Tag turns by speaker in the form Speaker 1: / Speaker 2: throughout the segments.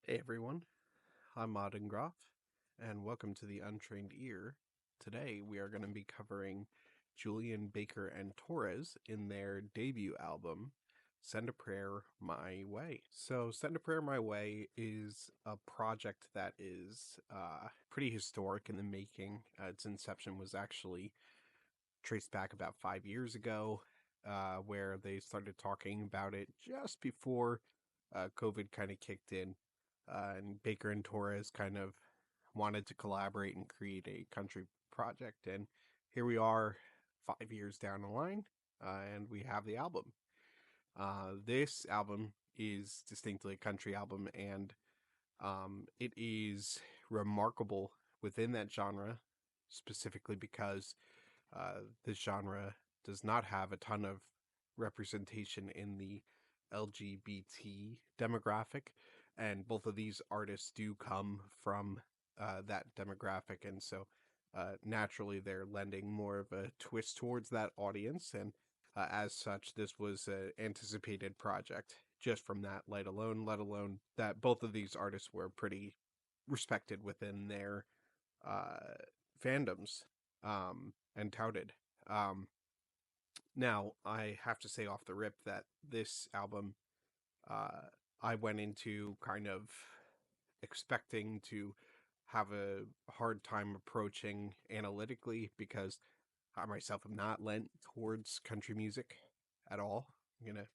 Speaker 1: Hey everyone, I'm Auden Groff, and welcome to the Untrained Ear. Today we are going to be covering Julien Baker and Torres in their debut album, Send a Prayer My Way. So, Send a Prayer My Way is a project that is pretty historic in the making. Its inception was actually traced back about 5 years ago, where they started talking about it just before COVID kind of kicked in. And Baker and Torres kind of wanted to collaborate and create a country project. And here we are 5 years down the line, and we have the album. This album is distinctly a country album, and it is remarkable within that genre, specifically because this genre does not have a ton of representation in the LGBT demographic, and both of these artists do come from that demographic, and so naturally they're lending more of a twist towards that audience, and as such, this was an anticipated project just from that light alone, let alone that both of these artists were pretty respected within their uh, fandoms and touted. Um, Now, I have to say off the rip that this album, uh, I went into kind of expecting to have a hard time approaching analytically because I myself am not lent towards country music at all. I'm gonna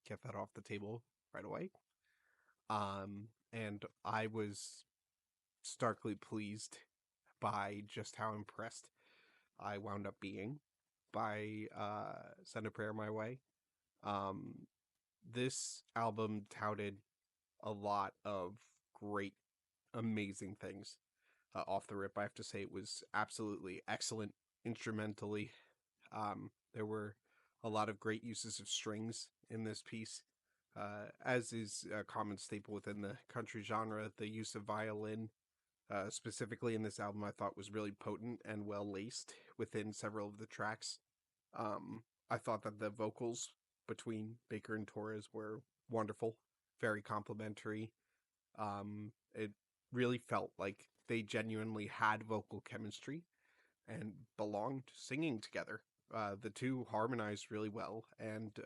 Speaker 1: get that off the table right away. And I was starkly pleased by just how impressed I wound up being by Send a Prayer My Way. Um, this album touted a lot of great, amazing things. Off the rip, I have to say it was absolutely excellent instrumentally. There were a lot of great uses of strings in this piece. As is a common staple within the country genre, the use of violin, specifically in this album, I thought was really potent and well laced within several of the tracks. I thought that the vocals between Baker and Torres were wonderful, very complimentary. It really felt like they genuinely had vocal chemistry and belonged singing together. The two harmonized really well, and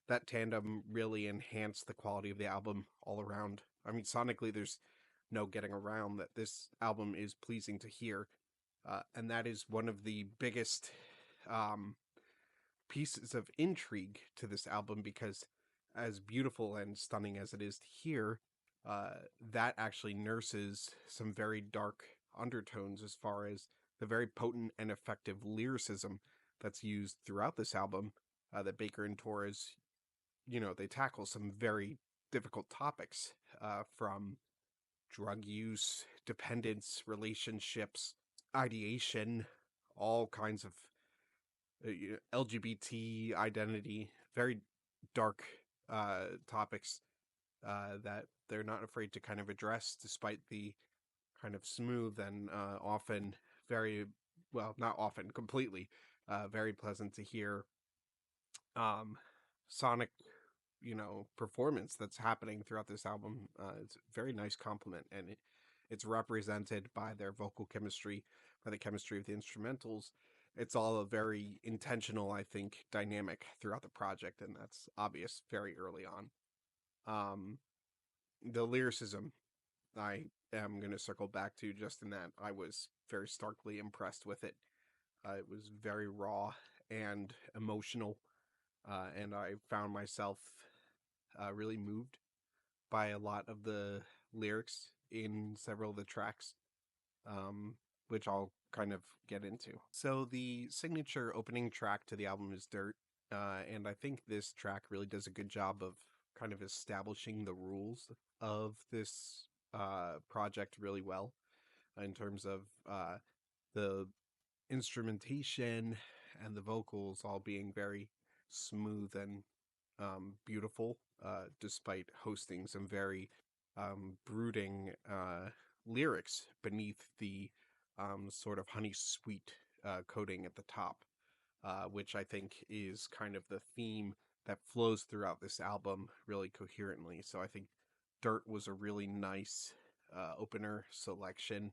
Speaker 1: that tandem really enhanced the quality of the album all around. I mean, sonically, there's no getting around that this album is pleasing to hear, and that is one of the biggest um, pieces of intrigue to this album because, as beautiful and stunning as it is to hear, that actually nurses some very dark undertones as far as the very potent and effective lyricism that's used throughout this album. That Baker and Torres, they tackle some very difficult topics, from drug use, dependence, relationships, ideation, all kinds of LGBT identity, very dark topics that they're not afraid to kind of address, despite the kind of smooth and often very, well, not often, completely, very pleasant to hear um, sonic, performance that's happening throughout this album. It's a very nice compliment, and it's represented by their vocal chemistry, by the chemistry of the instrumentals. It's all a very intentional, I think, dynamic throughout the project, and that's obvious very early on. Um, the lyricism, I am going to circle back to just in that I was very starkly impressed with it. It was very raw and emotional, and I found myself really moved by a lot of the lyrics in several of the tracks, um, which I'll kind of get into. So the signature opening track to the album is Dirt, and I think this track really does a good job of kind of establishing the rules of this project really well in terms of the instrumentation and the vocals all being very smooth and beautiful, despite hosting some very brooding lyrics beneath the sort of honey sweet coating at the top, which I think is kind of the theme that flows throughout this album really coherently. So I think Dirt was a really nice opener selection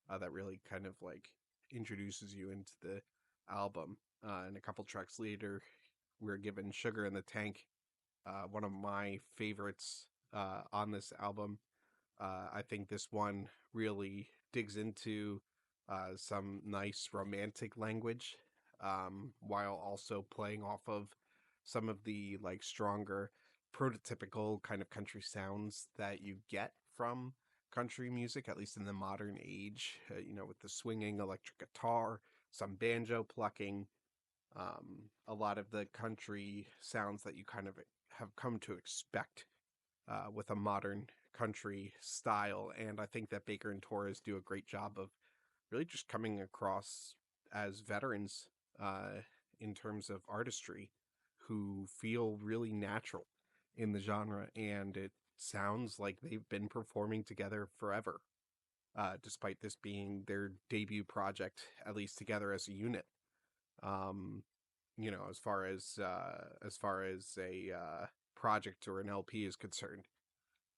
Speaker 1: that really kind of like introduces you into the album. And a couple tracks later, we're given Sugar in the Tank, one of my favorites on this album. I think this one really digs into some nice romantic language, while also playing off of some of the like stronger prototypical kind of country sounds that you get from country music, at least in the modern age, with the swinging electric guitar, some banjo plucking, a lot of the country sounds that you kind of have come to expect with a modern country style. And I think that Baker and Torres do a great job of really just coming across as veterans uh, in terms of artistry who feel really natural in the genre. And it sounds like they've been performing together forever, despite this being their debut project, at least together as a unit. Um, as far as a project or an LP is concerned.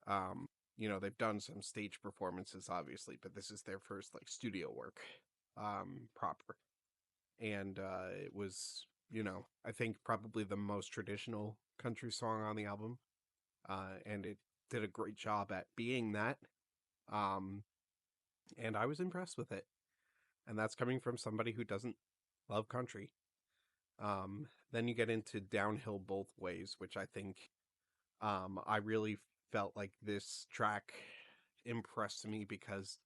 Speaker 1: They've done some stage performances, obviously, but this is their first like studio work, proper. And it was, I think probably the most traditional country song on the album. And it did a great job at being that. Um, and I was impressed with it. And that's coming from somebody who doesn't love country. Then you get into Downhill Both Ways, which I think I really felt like this track impressed me because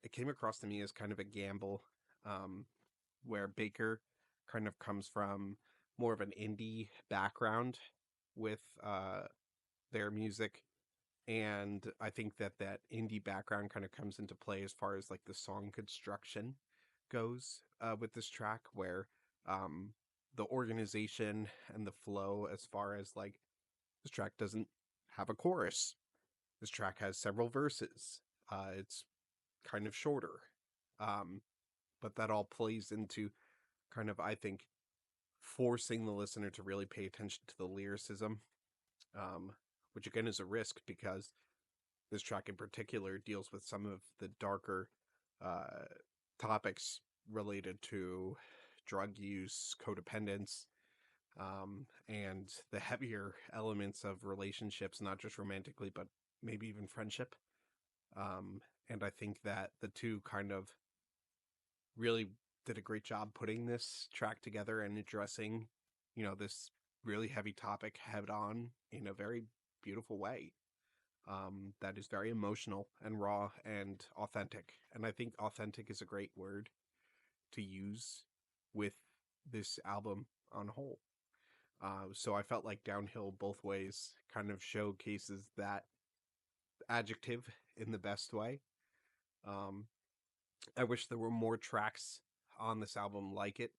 Speaker 1: it came across to me as kind of a gamble, um, where Baker kind of comes from more of an indie background with their music. And I think that that indie background kind of comes into play as far as like the song construction goes with this track, where um, the organization and the flow, as far as like this track doesn't have a chorus. This track has several verses. It's kind of shorter. Um, but that all plays into kind of, I think, forcing the listener to really pay attention to the lyricism, um, which again is a risk because this track in particular deals with some of the darker uh, topics related to drug use, codependence, and the heavier elements of relationships, not just romantically, but maybe even friendship. And I think that the two kind of really did a great job putting this track together and addressing, this really heavy topic head on in a very beautiful way. That is very emotional and raw and authentic. And I think authentic is a great word to use with this album on whole. So I felt like Downhill Both Ways kind of showcases that adjective in the best way. Um, I wish there were more tracks on this album like it.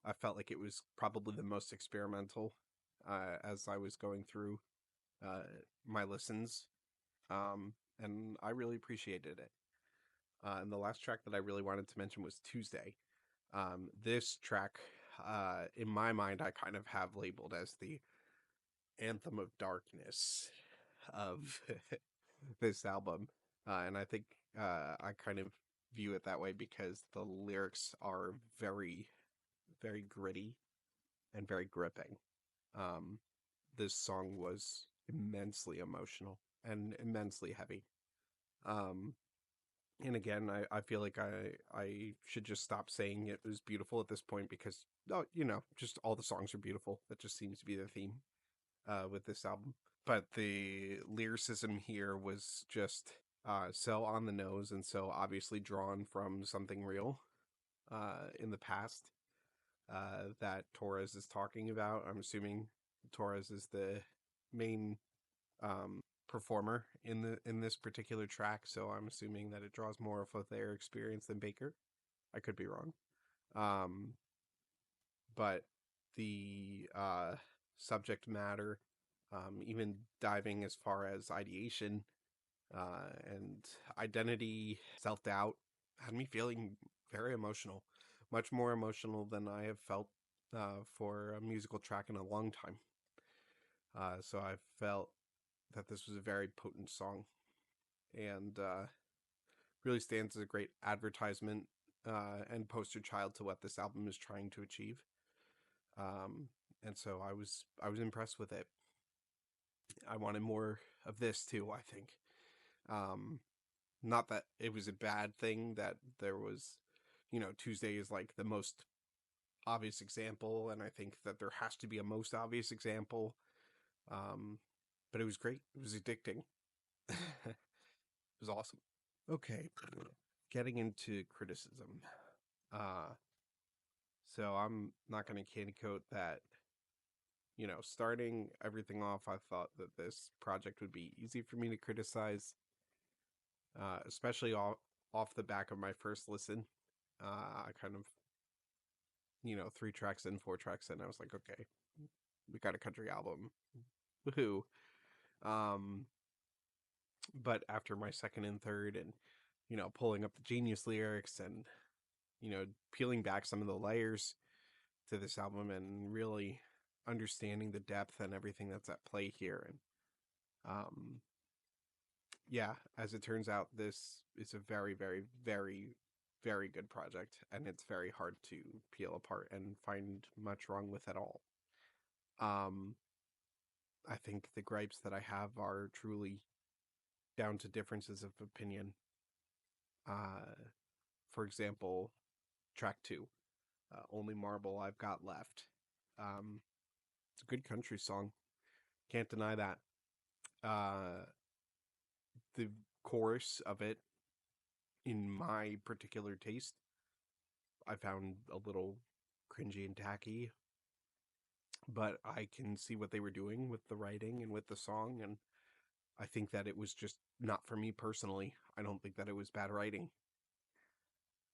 Speaker 1: I felt like it was probably the most experimental as I was going through uh, my listens, and I really appreciated it. And the last track that I really wanted to mention was Tuesday. This track, in my mind, I kind of have labeled as the anthem of darkness of this album. And I think I kind of view it that way because the lyrics are very, very gritty and very gripping. Um, this song was immensely emotional and immensely heavy. Um, and again, I feel like I should just stop saying it was beautiful at this point because, oh, just all the songs are beautiful. That just seems to be the theme with this album. But the lyricism here was just so on the nose and so obviously drawn from something real in the past that Torres is talking about. I'm assuming Torres is the main performer in this particular track, so I'm assuming that it draws more of their experience than Baker. I could be wrong. Um, but the subject matter, even diving as far as ideation and identity, self doubt, had me feeling very emotional, much more emotional than I have felt for a musical track in a long time. So I felt that this was a very potent song, and really stands as a great advertisement and poster child to what this album is trying to achieve. Um, and so I was impressed with it. I wanted more of this too, I think. Um, Not that it was a bad thing that there was, Tuesday is like the most obvious example, and I think that there has to be a most obvious example. Um, but it was great. It was addicting. It was awesome. Okay, getting into criticism. Uh, so I'm not going to candy coat that. Starting everything off, I thought that this project would be easy for me to criticize, especially off the back of my first listen. I kind of, 3 tracks in, 4 tracks in, I was like, okay, we got a country album. Woohoo. Um, but after my second and third and, pulling up the Genius lyrics and, peeling back some of the layers to this album and really understanding the depth and everything that's at play here. And, yeah, as it turns out, this is a very, very, very, very good project, and it's very hard to peel apart and find much wrong with at all. Um, I think the gripes that I have are truly down to differences of opinion. Uh, for example, track 2, Only Marble I've Got Left. It's a good country song. Can't deny that. The chorus of it, in my particular taste, I found a little cringy and tacky, but I can see what they were doing with the writing and with the song, and I think that it was just not for me personally. I don't think that it was bad writing.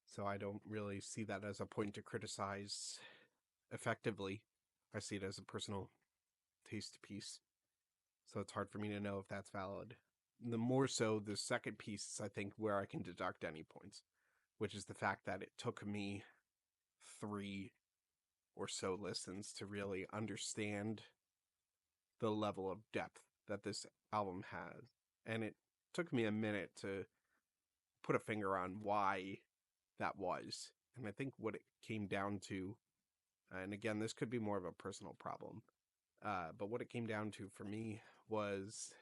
Speaker 1: So I don't really see that as a point to criticize effectively. I see it as a personal taste piece. So it's hard for me to know if that's valid. The more so, the second piece is, I think, where I can deduct any points, which is the fact that it took me 3 or so listens to really understand the level of depth that this album has. And it took me a minute to put a finger on why that was. And I think what it came down to, and again, this could be more of a personal problem, but what it came down to for me was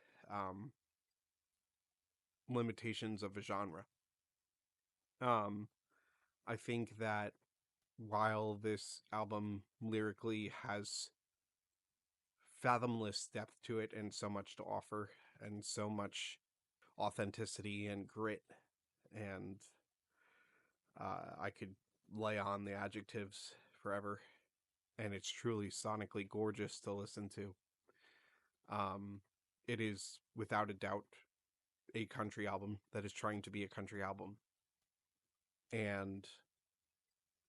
Speaker 1: limitations of a genre. Um, I think that while this album lyrically has fathomless depth to it and so much to offer and so much authenticity and grit, and I could lay on the adjectives forever, and it's truly sonically gorgeous to listen to. Um, it is without a doubt a country album that is trying to be a country album, and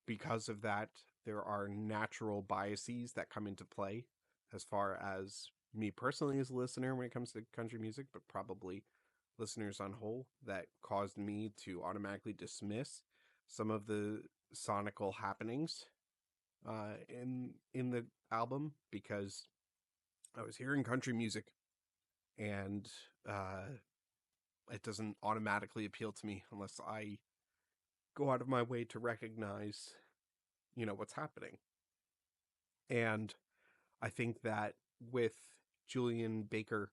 Speaker 1: because of that, there are natural biases that come into play as far as me personally as a listener when it comes to country music, but probably listeners on whole, that caused me to automatically dismiss some of the sonical happenings in the album because I was hearing country music and it doesn't automatically appeal to me unless I go out of my way to recognize, what's happening. And I think that with Julien Baker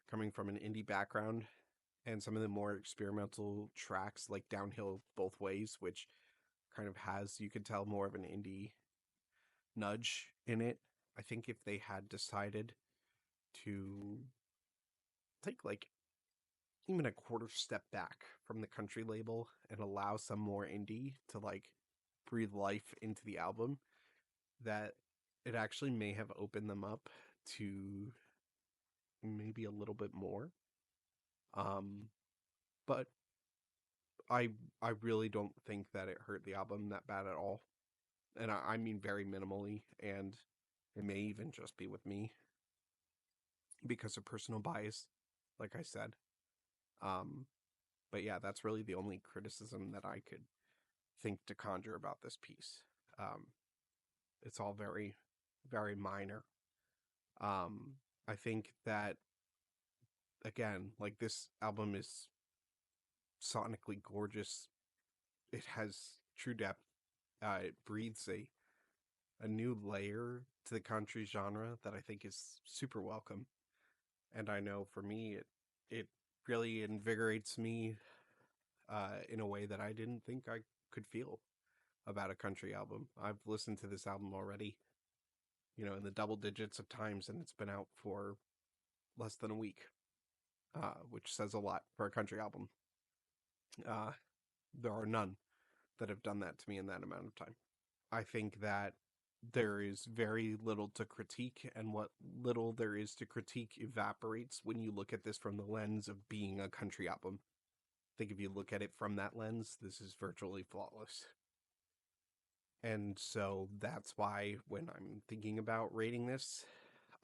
Speaker 1: coming from an indie background and some of the more experimental tracks like Downhill Both Ways, which kind of has, you could tell, more of an indie nudge in it. I think if they had decided to take like even a quarter step back from the country label and allow some more indie to like breathe life into the album, that it actually may have opened them up to maybe a little bit more. Um, but I I really don't think that it hurt the album that bad at all. And I mean very minimally, and it may even just be with me because of personal bias, like I said. Um, but yeah, that's really the only criticism that I could think to conjure about this piece. Um, it's all very, very minor. I think that again, like this album is sonically gorgeous. It has true depth. It breathes a new layer to the country genre that I think is super welcome. And I know for me, it really invigorates me in a way that I didn't think I could feel about a country album. I've listened to this album already, in the double digits of times, and it's been out for less than a week, which says a lot for a country album. Uh, there are none that have done that to me in that amount of time. I think that there is very little to critique, and what little there is to critique evaporates when you look at this from the lens of being a country album. I think if you look at it from that lens, this is virtually flawless. And so that's why when I'm thinking about rating this,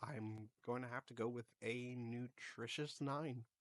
Speaker 1: I'm going to have to go with a nutritious 9.